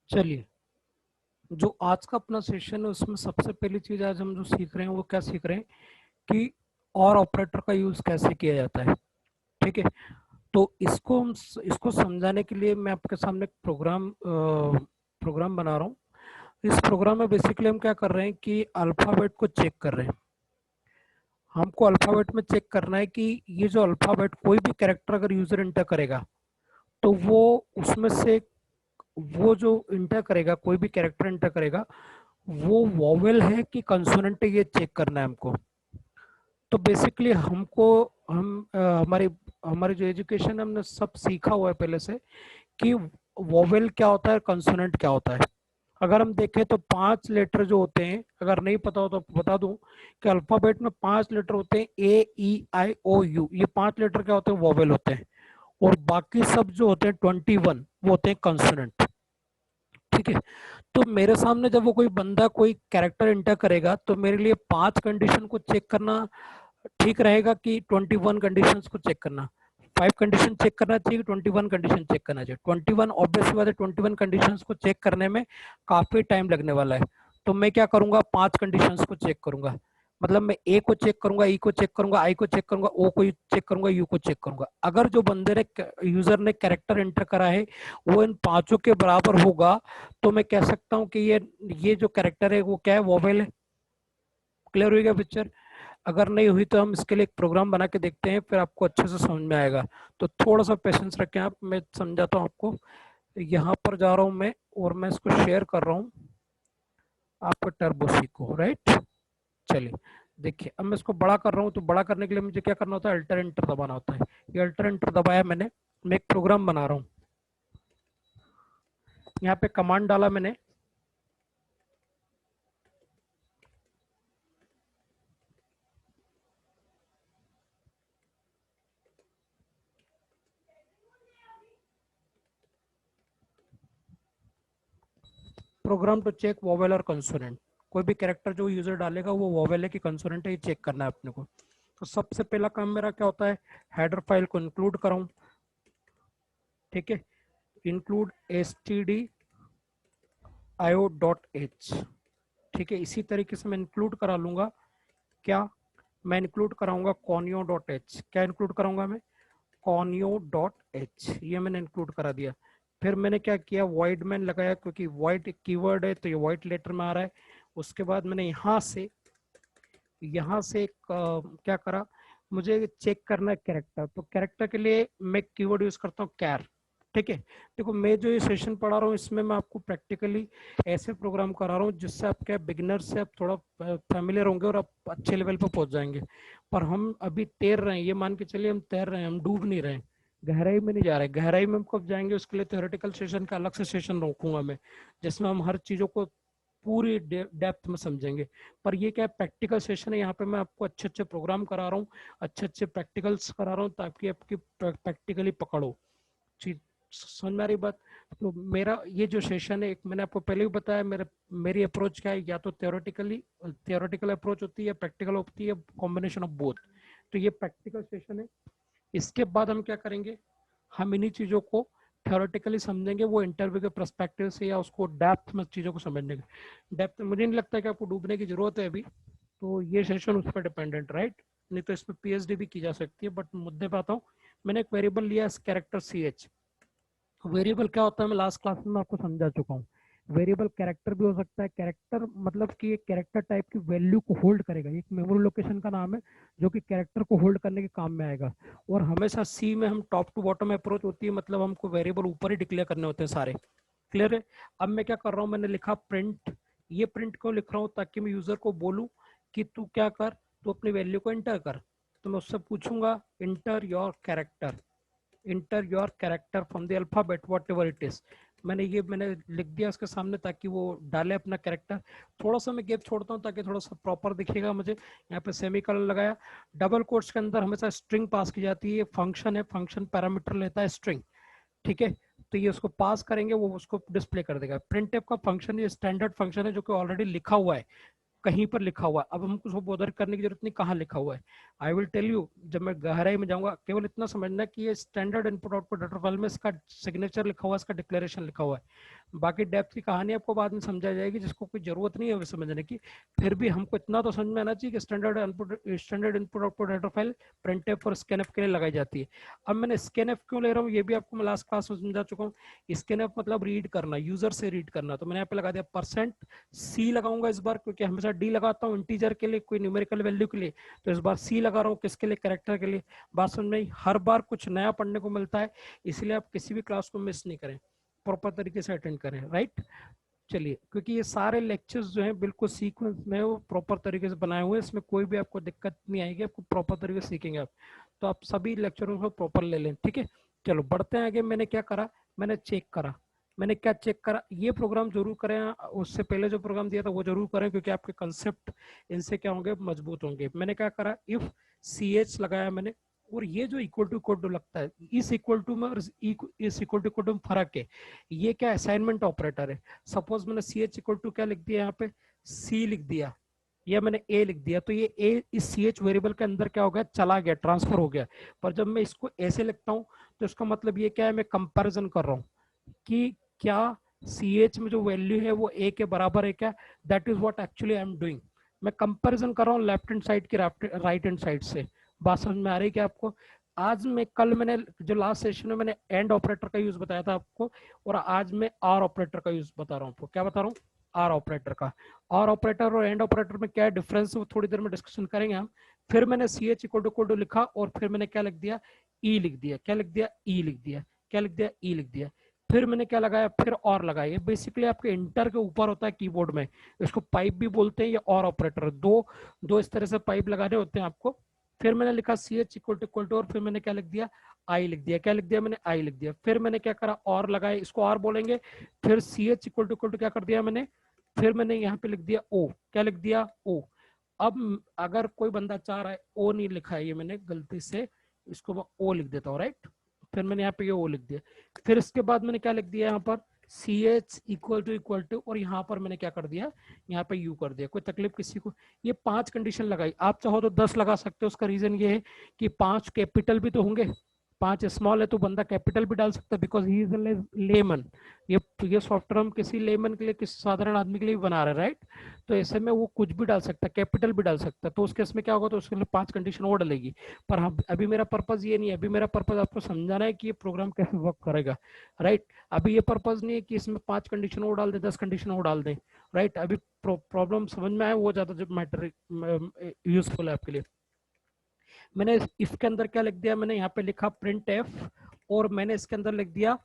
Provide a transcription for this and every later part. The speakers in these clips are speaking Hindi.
चलिए, जो आज का अपना सेशन है उसमें सबसे पहली चीज आज हम जो सीख रहे हैं वो क्या सीख रहे हैं कि और ऑपरेटर का यूज कैसे किया जाता है। ठीक है, तो इसको समझाने के लिए मैं आपके सामने एक प्रोग्राम बना रहा हूँ। इस प्रोग्राम में बेसिकली हम क्या कर रहे हैं कि अल्फाबेट को चेक कर रहे हैं। हमको अल्फाबेट में चेक करना है कि ये जो अल्फाबेट कोई भी कैरेक्टर अगर यूजर इंटर करेगा तो वो उसमें से वो जो इंटर करेगा, कोई भी कैरेक्टर इंटर करेगा, वो वॉवेल है कि कंसोनेंट है, ये चेक करना है हमको। तो बेसिकली हमको हमारी हमारी जो एजुकेशन है हमने सब सीखा हुआ है पहले से कि वॉवेल क्या होता है, कंसोनेंट क्या होता है। अगर हम देखें तो 5 लेटर जो होते हैं, अगर नहीं पता हो तो बता दूं कि अल्फाबेट में 5 लेटर होते हैं, A E I O U, ये 5 लेटर क्या होते हैं, वॉवेल होते हैं। और बाकी सब जो होते हैं 21 वो होते हैं कंसोनेंट। ठीक है, तो मेरे सामने जब वो कोई बंदा कोई कैरेक्टर एंटर करेगा तो मेरे लिए 5 कंडीशन को चेक करना ठीक रहेगा कि 21 कंडीशंस को चेक करना, 5 कंडीशन चेक करना चाहिए, 21 कंडीशन चेक करना चाहिए। 21 ऑब्वियसली बात है, 21 कंडीशंस को चेक करने में काफी टाइम लगने वाला है। तो मैं क्या करूंगा, 5 कंडीशंस को चेक करूंगा। मतलब मैं ए को चेक करूंगा, ई को चेक करूंगा, आई को चेक करूंगा, ओ को चेक करूंगा, यू को चेक करूंगा। अगर जो बंदे ने यूजर ने कैरेक्टर एंटर करा है वो इन पांचों के बराबर होगा तो मैं कह सकता हूं कि ये जो कैरेक्टर है वो क्या है, वोवेल है। क्लियर हो गया पिक्चर? अगर नहीं हुई तो हम इसके लिए एक प्रोग्राम बना के देखते हैं, फिर आपको अच्छे से समझ में आएगा। तो थोड़ा सा पेशेंस रखें आप, मैं समझाता हूँ आपको। यहाँ पर जा रहा हूँ मैं और मैं इसको शेयर कर रहा हूँ आपको टर्बोसी को, राइट। चलिए देखिए, अब मैं इसको बड़ा कर रहा हूँ, तो बड़ा करने के लिए मुझे क्या करना होता है, अल्टर एंटर दबाना होता है। ये अल्टर एंटर दबाया मैंने, मैं एक प्रोग्राम बना रहा हूँ। यहाँ पे कमांड डाला मैंने, प्रोग्राम टू चेक वोवेल और कंसोनेंट। कोई भी कैरेक्टर जो यूजर डालेगा वो वोवेल है कि कंसोनेंट है, ये चेक करना है अपने को। तो सबसे पहला काम मेरा क्या होता है, हेडर फाइल को इंक्लूड कराऊं। ठीक है, इंक्लूड stdio.h। ठीक है, इसी तरीके से मैं इंक्लूड करा लूंगा। क्या मैं इंक्लूड कराऊंगा, conio.h। क्या इंक्लूड कराऊंगा मैं, conio.h, ये मैंने इंक्लूड करा दिया। फिर मैंने क्या किया, void मैन लगाया, क्योंकि void एक कीवर्ड है तो ये void लेटर में आ रहा है। उसके बाद मैंने यहाँ से एक क्या करा, मुझे चेक करना है कैरेक्टर, तो कैरेक्टर के लिए मैं कीवर्ड यूज करता हूँ कैर। ठीक है, देखो मैं जो ये सेशन पढ़ा रहा हूँ इसमें मैं आपको प्रैक्टिकली ऐसे प्रोग्राम करा रहा हूँ जिससे आप क्या बिगिनर से आप थोड़ा फैमिलियर होंगे और आप अच्छे लेवल पर पहुंच जाएंगे। पर हम अभी तैर रहे हैं, ये मान के चलिए हम तैर रहे हैं, हम डूब नहीं रहे हैं, गहराई में नहीं जा रहे। गहराई में हम कब जाएंगे उसके लिए थ्योरेटिकल सेशन का अलग से सेशन रखूंगा मैं, जिसमें हम हर चीजों को पूरी डेप्थ में समझेंगे। पर ये क्या है, प्रैक्टिकल सेशन है, यहाँ पे मैं आपको अच्छे अच्छे प्रोग्राम करा रहा हूँ, अच्छे अच्छे प्रैक्टिकल्स करा रहा हूँ ताकि आपकी प्रैक्टिकली पकड़ो चीज। समझ में आ रही बात? तो मेरा ये जो सेशन है, एक मैंने आपको पहले भी बताया, मेरी अप्रोच क्या है, या तो थियोरेटिकल अप्रोच होती है या प्रैक्टिकल होती है, कॉम्बिनेशन ऑफ बोथ। तो ये प्रैक्टिकल सेशन है। इसके बाद हम क्या करेंगे, हम इन्हीं चीज़ों को थ्योरेटिकली समझेंगे, वो इंटरव्यू के पर्सपेक्टिव से, या उसको डेप्थ में चीज़ों को समझने के डेप्थ में। मुझे नहीं लगता कि आपको डूबने की जरूरत है अभी, तो ये सेशन उस पर डिपेंडेंट, राइट। नहीं तो इसमें पीएचडी भी की जा सकती है। बट मुद्दे पे आता हूँ, मैंने एक वेरिएबल लिया कैरेक्टर CH। वेरिएबल क्या होता है मैं लास्ट क्लास में आपको समझा चुका हूँ। वेरिएबल कैरेक्टर भी हो सकता है, कैरेक्टर मतलब कि एक कैरेक्टर टाइप की वैल्यू को होल्ड करेगा, एक मेमोरी लोकेशन का नाम है जो कि कैरेक्टर को होल्ड करने के काम में आएगा। और हमेशा सी में हम टॉप टू बॉटम अप्रोच होती है, मतलब हमको वेरिएबल ऊपर ही डिक्लेयर करने होते हैं सारे। क्लियर है? अब मैं क्या कर रहा हूँ, मैंने लिखा प्रिंट। ये प्रिंट क्यों लिख रहा हूँ, ताकि मैं यूजर को बोलूँ कि तू क्या कर, तू अपनी वैल्यू को एंटर कर। तो मैं उससे पूछूंगा inter your character from the alphabet what ever it is. मैंने लिख दिया उसके सामने ताकि वो डाले अपना कैरेक्टर। थोड़ा सा मैं गैप छोड़ता हूँ ताकि थोड़ा सा प्रॉपर दिखेगा मुझे। यहाँ पे सेमी कलर लगाया। डबल कोट्स के अंदर हमेशा स्ट्रिंग पास की जाती है, फंक्शन है, फंक्शन पैरामीटर लेता है स्ट्रिंग। ठीक है, तो ये उसको पास करेंगे, वो उसको डिस्प्ले कर देगा। प्रिंट का फंक्शन ये स्टैंडर्ड फंक्शन है जो कि ऑलरेडी लिखा हुआ है। कहीं पर लिखा हुआ है। अब हमको उसको बोधर करने की जरूरत नहीं कहाँ लिखा हुआ है। आई विल टेल यू, जब मैं गहराई में जाऊंगा, केवल इतना समझना कि ये standard input output data file में इसका सिग्नेचर लिखा हुआ है, इसका डिक्लेरेशन लिखा हुआ है। बाकी डेप्थ की कहानी आपको बाद में समझा जाएगी, जिसको कोई जरूरत नहीं है समझने की। फिर भी हमको इतना तो समझ में आना चाहिए कि standard input output data file printf और स्कैनफ के लिए लगाई जाती है। अब मैंने स्कैनफ क्यों ले रहा हूँ, ये भी आपको मैं लास्ट क्लास में समझा चुका हूँ। स्कैनफ मतलब रीड करना, यूजर से रीड करना। तो मैंने यहाँ पे लगा दिया %C लगाऊंगा इस बार, क्योंकि हमेशा D लगाता हूँ इंटीजर के लिए, कोई न्यूमेरिकल वैल्यू के लिए। तो इस बार C लगा रहा हूँ, किसके लिए, कैरेक्टर के लिए। बात समझ में आई? हर बार कुछ नया पढ़ने को मिलता है, इसलिए आप किसी भी क्लास को मिस नहीं करें, प्रॉपर तरीके से अटेंड करें, राइट। चलिए, क्योंकि ये सारे लेक्चर्स जो हैं बिल्कुल सीक्वेंस में वो प्रॉपर तरीके से बनाए हुए हैं, इसमें कोई भी आपको दिक्कत नहीं आएगी, आपको प्रॉपर तरीके से सीखेंगे आप। तो आप सभी लेक्चरों को प्रॉपर ले लें, ठीक है। चलो बढ़ते हैं आगे। मैंने क्या करा, मैंने चेक करा। मैंने क्या चेक करा, ये प्रोग्राम जरूर करें, उससे पहले जो प्रोग्राम दिया था वो जरूर करें, क्योंकि आपके कंसेप्ट इनसे क्या होंगे, मजबूत होंगे। मैंने क्या करा, इफ CH लगाया मैंने, और ये जो इक्वल टू कोड लगता है, इस इक्वल टू में और इस इक्वल टू कोड में फर्क है। ये क्या असाइनमेंट ऑपरेटर है। सपोज मैंने CH इक्वल टू क्या लिख दिया, यहाँ पे C लिख दिया, या मैंने A लिख दिया, तो ये A इस CH वेरिएबल के अंदर क्या हो गया, चला गया, ट्रांसफर हो गया। पर जब मैं इसको ऐसे लिखता हूँ, तो इसका मतलब ये क्या है, मैं कंपैरिजन कर रहा हूँ कि क्या CH में जो वैल्यू है वो A के बराबर है क्या। That is what actually I am doing. मैं कंपैरिजन कर रहा हूँ लेफ्ट हैंड साइड की राइट हैंड साइड से। बात समझ में आ रही है क्या आपको? आज मैं, कल मैंने जो लास्ट सेशन में मैंने एंड ऑपरेटर का यूज बताया था आपको, और आज मैं आर ऑपरेटर का यूज बता रहा हूँ आपको। क्या बता रहा हूँ? आर ऑपरेटर का। आर ऑपरेटर और एंड ऑपरेटर में क्या डिफरेंस है वो थोड़ी देर में डिस्कशन करेंगे हम। फिर मैंने CH इक्वल टू लिखा, और फिर मैंने क्या लिख दिया, E लिख दिया। क्या लिख दिया? E लिख दिया। क्या लिख दिया? E लिख दिया। फिर मैंने क्या लगाया, फिर और लगाया। ये बेसिकली आपके इंटर के ऊपर होता है कीबोर्ड में, इसको पाइप भी बोलते हैं, ये और ऑपरेटर। दो दो इस तरह से पाइप लगाने होते हैं आपको। फिर मैंने लिखा CH इक्वल टू, और फिर मैंने क्या लिख दिया, I लिख दिया। क्या लिख दिया मैंने? I लिख दिया। फिर मैंने क्या करा, और लगाया, इसको और बोलेंगे। फिर CH इक्वल टू क्या कर दिया मैंने, फिर मैंने यहाँ पे लिख दिया O। क्या लिख दिया? O। अब अगर कोई बंदा चाह रहा है, O नहीं लिखा है ये मैंने गलती से, इसको मैं O लिख देता हूँ, राइट। फिर मैंने यहाँ पे ये O लिख दिया। फिर इसके बाद मैंने क्या लिख दिया यहाँ पर, CH इक्वल टू, और यहाँ पर मैंने क्या कर दिया, यहाँ पे U कर दिया। कोई तकलीफ किसी को? ये 5 कंडीशन लगाई, आप चाहो तो 10 लगा सकते हो। उसका रीजन ये है कि 5 कैपिटल भी तो होंगे, 5 स्मॉल है तो बंदा कैपिटल भी डाल सकता है, बिकॉज ही इज लेमन। ये सॉफ्टवेयर हम किसी लेमन के लिए, किसी साधारण आदमी के लिए बना रहे हैं, राइट। तो ऐसे में वो कुछ भी डाल सकता है, कैपिटल भी डाल सकता है। तो उस केस में क्या होगा, तो उसके लिए 5 कंडीशन और डलेगी। पर हम अभी, मेरा पर्पज ये नहीं है, अभी मेरा पर्पज आपको समझाना है कि ये प्रोग्राम कैसे वर्क करेगा, राइट। अभी ये पर्पज नहीं है कि इसमें 5 कंडीशन और डाल दे, 10 कंडीशन और डाल दें, राइट। अभी प्रॉब्लम समझ में आए, वो ज्यादा जो मैटर यूजफुल है आपके लिए। मैंने इफ के अंदर क्या लिख दिया, मैंने यहाँ पे लिखा प्रिंट एफ, और मैंने इसके अंदर लिख दिया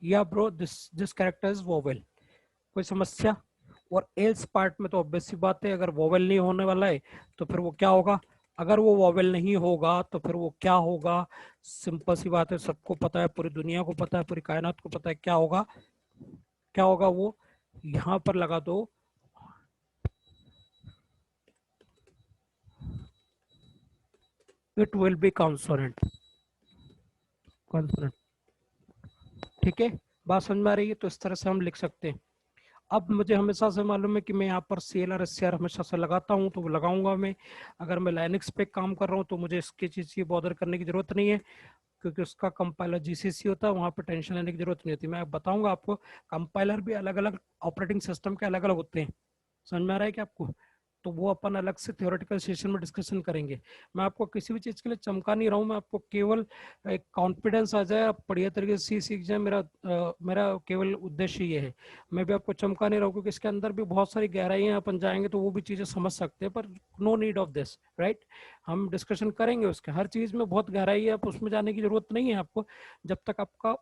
या bro this character is vowel. कोई समस्या? और एल्स पार्ट में तो ऑब्वियस सी बात है, अगर वोवेल नहीं होने वाला है तो फिर वो क्या होगा, अगर वो वोवेल नहीं होगा तो फिर वो क्या होगा। सिंपल सी बात है, सबको पता है, पूरी दुनिया को पता है, पूरी कायनात को पता है क्या होगा। क्या होगा वो, यहां पर लगा दो it will be consonant. Consonant, ठीक है। बात समझ में आ रही है? तो इस तरह से हम लिख सकते हैं। अब मुझे हमेशा से मालूम है कि मैं यहाँ पर CL और SCR हमेशा से लगाता हूँ, तो वो लगाऊंगा मैं। अगर मैं लाइनक्स पे काम कर रहा हूँ तो मुझे इसकी चीज़ की बॉदर करने की जरूरत नहीं है, क्योंकि उसका कंपाइलर GCC होता है, वहाँ पे टेंशन लेने की जरूरत नहीं होती। मैं बताऊंगा आपको, कंपाइलर भी अलग अलग ऑपरेटिंग सिस्टम के अलग अलग होते हैं। समझ में आ रहा है क्या आपको? तो वो अपन अलग से थ्योरेटिकल सेशन में डिस्कशन करेंगे। मैं आपको किसी भी चीज़ के लिए चमका नहीं रहा हूँ, मैं आपको केवल एक कॉन्फिडेंस आ जाए, आप बढ़िया तरीके से सीख जाए, मेरा केवल उद्देश्य ये है। मैं भी आपको चमका नहीं रहा हूँ, क्योंकि इसके अंदर भी बहुत सारी गहराइयाँ, अपन जाएंगे तो वो भी चीज़ें समझ सकते हैं, पर no need of this, right. हम डिस्कशन करेंगे उसके, हर चीज़ में बहुत गहराई है, आप उसमें जाने की जरूरत नहीं है आपको, जब तक आपका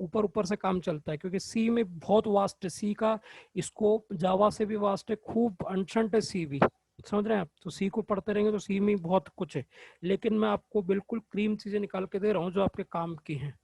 ऊपर ऊपर से काम चलता है। क्योंकि सी में बहुत वास्ट है, सी का स्कोप जावा से भी वास्ट है, खूब अनशंट है सी भी। समझ रहे हैं आप? तो सी को पढ़ते रहेंगे तो सी में बहुत कुछ है, लेकिन मैं आपको बिल्कुल क्रीम चीजें निकाल के दे रहा हूँ जो आपके काम की हैं।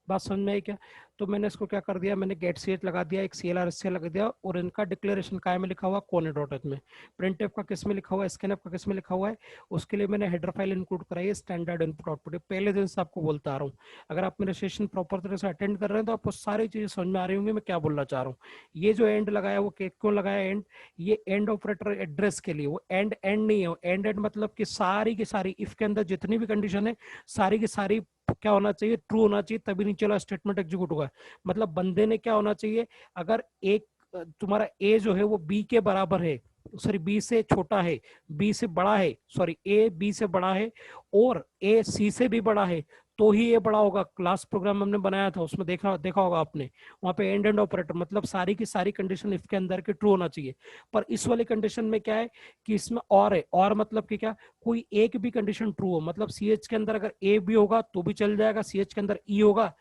बात समझ में आई क्या? तो मैंने इसको क्या कर दिया, मैंने गेट सी एच लगा दिया, एक सी एल आर एस लगा दिया, और इनका डिक्लेरेशन काय में लिखा हुआ, कोने डॉट एच में। प्रिंट एफ का किस में लिखा हुआ है, स्कैन एफ का किस में लिखा हुआ है, उसके लिए मैंने हेडर फाइल इंक्लूड कराई है, स्टैंडर्ड इनपुट आउटपुट। पहले दिन से आपको बोलता आ रहा हूँ, अगर आप मेरे सेशन प्रॉपर तरह से अटेंड कर रहे हैं तो आपको सारी चीजें समझ में आ रही होंगी मैं क्या बोलना चाह रहा हूँ। ये जो एंड लगाया वो क्यों लगाया एंड, ये एंड ऑपरेटर एड्रेस के लिए, वो एंड एंड नहीं है, एंड एंड मतलब कि सारी की सारी इफ के अंदर जितनी भी कंडीशन है सारी की सारी क्या होना चाहिए, ट्रू होना चाहिए, तभी नीचे वाला स्टेटमेंट एग्जीक्यूट होगा। मतलब बंदे ने क्या होना चाहिए, अगर एक तुम्हारा ए जो है वो बी के बराबर है, सॉरी बी से छोटा है, बी से बड़ा है, सॉरी ए बी से बड़ा है, और ए सी से भी बड़ा है, तो ही ये बड़ा होगा। लास्ट प्रोग्राम हमने बनाया था उसमें देखा देखा होगा आपने, वहां पे एंड एंड ऑपरेटर मतलब सारी की सारी कंडीशन इफ के अंदर के ट्रू होना चाहिए। पर इस वाली कंडीशन में क्या है कि इसमें और है, और मतलब कि क्या, कोई एक भी कंडीशन ट्रू हो, मतलब सी एच के अंदर अगर ए भी होगा तो भी चल जाएगा, सी एच के अंदर ई होगा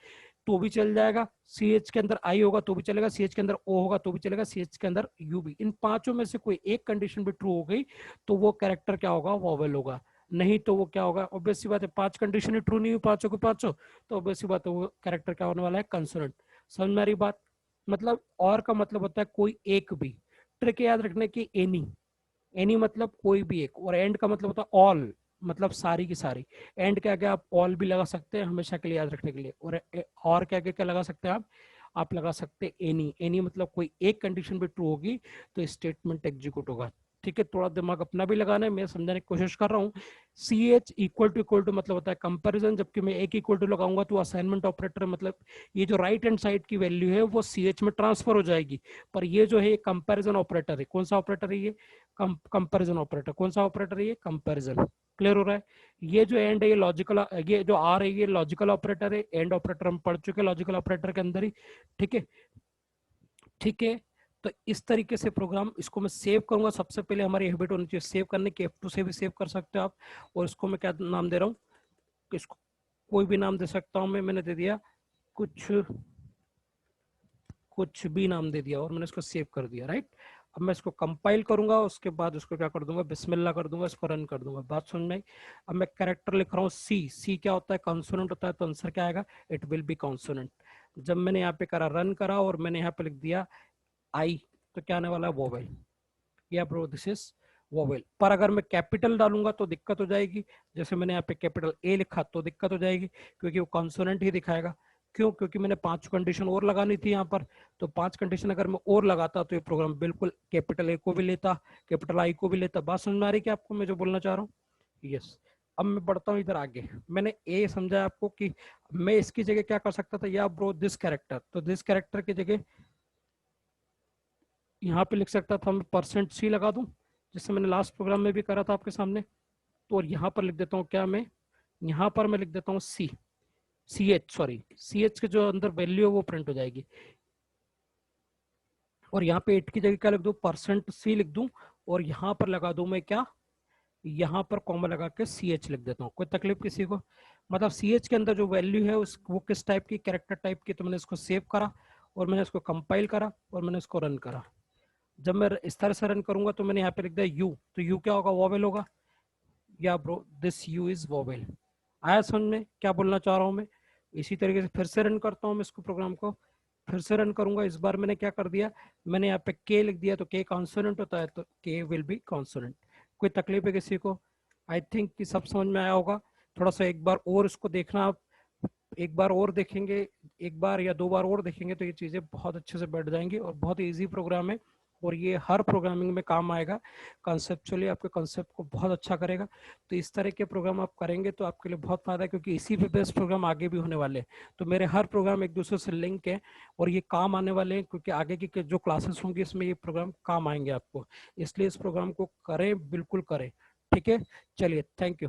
तो भी चल जाएगा, सी एच के अंदर आई होगा तो भी चलेगा, सी एच के अंदर ओ होगा तो भी चलेगा, सी एच के अंदर यू भी। इन पांचों में से कोई एक कंडीशन भी ट्रू हो गई तो वो कैरेक्टर क्या होगा, वोवेल होगा। नहीं तो वो क्या होगा, ऑब्वियस सी बात है, पांच कंडीशन ही ट्रू नहीं हुई पांचों के पांचों, तो ऑब्वियस सी बात है वो कैरेक्टर क्या होने वाला है, कंसोनेंट। समझ में आ रही बात? मतलब और का मतलब होता है कोई एक भी। ट्रिक याद रखने की, एनी, एनी मतलब कोई भी एक, और एंड का मतलब होता है ऑल, मतलब सारी की सारी। एंड के आगे आप ऑल भी लगा सकते हैं हमेशा के लिए याद रखने के लिए, और के आगे क्या लगा सकते हैं आप लगा सकते हैं एनी। एनी मतलब कोई एक कंडीशन भी ट्रू होगी तो स्टेटमेंट एग्जीक्यूट होगा। ठीक है, थोड़ा दिमाग अपना भी लगाना है, मैं समझाने की कोशिश कर रहा हूँ। सी एच इक्वल टू मतलब होता है कंपैरिजन, जबकि मैं एक इक्वल टू लगाऊंगा तो असाइनमेंट ऑपरेटर, मतलब ये जो राइट हैंड साइड की वैल्यू है वो सी एच में ट्रांसफर हो जाएगी। पर ये जो है कंपैरिजन ऑपरेटर है, कौन सा ऑपरेटर है ये, कंपैरिजन ऑपरेटर। कौन सा ऑपरेटर है ये, कंपैरिजन। क्लियर हो रहा है? ये जो एंड है ये लॉजिकल, ये जो आर है ये लॉजिकल ऑपरेटर है, एंड ऑपरेटर हम पढ़ चुके लॉजिकल ऑपरेटर के अंदर ही। ठीक है, ठीक है। तो इस तरीके से प्रोग्राम, इसको मैं सेव करूंगा, सबसे पहले हमारी हैबिट होनी चाहिए सेव करने की, F2 से भी सेव कर सकते हो आप। और इसको मैं क्या नाम दे रहा हूँ, इसको कोई भी नाम दे सकता हूँ मैं, मैंने दे दिया कुछ कुछ भी नाम दे दिया और मैंने इसको सेव कर दिया, राइट। अब मैं इसको कंपाइल करूंगा, उसके बाद उसको क्या कर दूंगा, बिस्मिल्लाह कर दूंगा, इसको रन कर दूंगा। बात समझ में आई? अब मैं कैरेक्टर लिख रहा हूँ सी, सी क्या होता है, कॉन्सोनेंट होता है, तो आंसर क्या आएगा, इट विल बी कॉन्सोनेंट। जब मैंने यहाँ पे करा, रन करा, और मैंने यहाँ पे लिख दिया आई, तो क्या आने वाला है, वोवेल। या ब्रो दिस इज वोवेल। पर अगर मैं कैपिटल डालूंगा तो दिक्कत हो जाएगी, जैसे मैंने यहाँ पे कैपिटल ए लिखा तो दिक्कत हो जाएगी, क्योंकि वो कॉन्सोनेंट ही दिखाएगा। क्यों? क्योंकि मैंने 5 कंडीशन और लगानी थी यहाँ पर, तो 5 कंडीशन अगर मैं और लगाता तो ये प्रोग्राम बिल्कुल कैपिटल ए को भी लेता, कैपिटल आई को भी लेता। बात समझ में आ रही है आपको मैं जो बोलना चाह रहा हूँ? यस। अब मैं बढ़ता हूँ इधर आगे, मैंने ए समझा आपको कि मैं इसकी जगह क्या कर सकता था, या ब्रो दिस कैरेक्टर, तो दिस कैरेक्टर की जगह यहाँ पे लिख सकता था मैं परसेंट सी लगा दूं, जिससे मैंने लास्ट प्रोग्राम में भी करा था आपके सामने। तो और यहाँ पर लिख देता हूँ क्या, मैं यहाँ पर मैं लिख देता हूँ C, C H, sorry C H के जो अंदर वैल्यू है वो प्रिंट हो जाएगी। और यहाँ पे 8 की जगह क्या लिख दूं, परसेंट सी लिख दूं, और यहाँ पर लगा दूं मैं क्या, यहाँ पर कॉमा लगा के सी एच लिख देता हूँ। कोई तकलीफ किसी को? मतलब सी एच के अंदर जो वैल्यू है उस वो किस टाइप की, कैरेक्टर टाइप की। तो मैंने इसको सेव करा और मैंने इसको कंपाइल करा और मैंने इसको रन करा। जब मैं इस तरह से रन करूंगा तो मैंने यहाँ पे लिख दिया यू, तो यू क्या होगा, वोवेल होगा। या bro this you is vowel. आया समझ में क्या बोलना चाह रहा हूँ मैं? इसी तरीके से फिर से रन करता हूँ मैं इसको, प्रोग्राम को फिर से रन करूंगा। इस बार मैंने क्या कर दिया, मैंने यहाँ पे के लिख दिया, तो के कॉन्सोनेंट होता है तो के विल बी कॉन्सोनेंट। कोई तकलीफ है किसी को? आई थिंक कि सब समझ में आया होगा। थोड़ा सा एक बार और इसको देखना आप, एक बार और देखेंगे, एक बार या 2 बार और देखेंगे तो ये चीज़ें बहुत अच्छे से बैठ जाएंगी, और बहुत इजी प्रोग्राम है और ये हर प्रोग्रामिंग में काम आएगा। कॉन्सेप्चुअली आपके कॉन्सेप्ट को बहुत अच्छा करेगा। तो इस तरह के प्रोग्राम आप करेंगे तो आपके लिए बहुत फायदा है, क्योंकि इसी पे बेस्ड प्रोग्राम आगे भी होने वाले हैं। तो मेरे हर प्रोग्राम एक दूसरे से लिंक है और ये काम आने वाले हैं, क्योंकि आगे की जो क्लासेस होंगी इसमें ये प्रोग्राम काम आएंगे आपको। इसलिए इस प्रोग्राम को करें, बिल्कुल करें। ठीक है, चलिए, थैंक यू।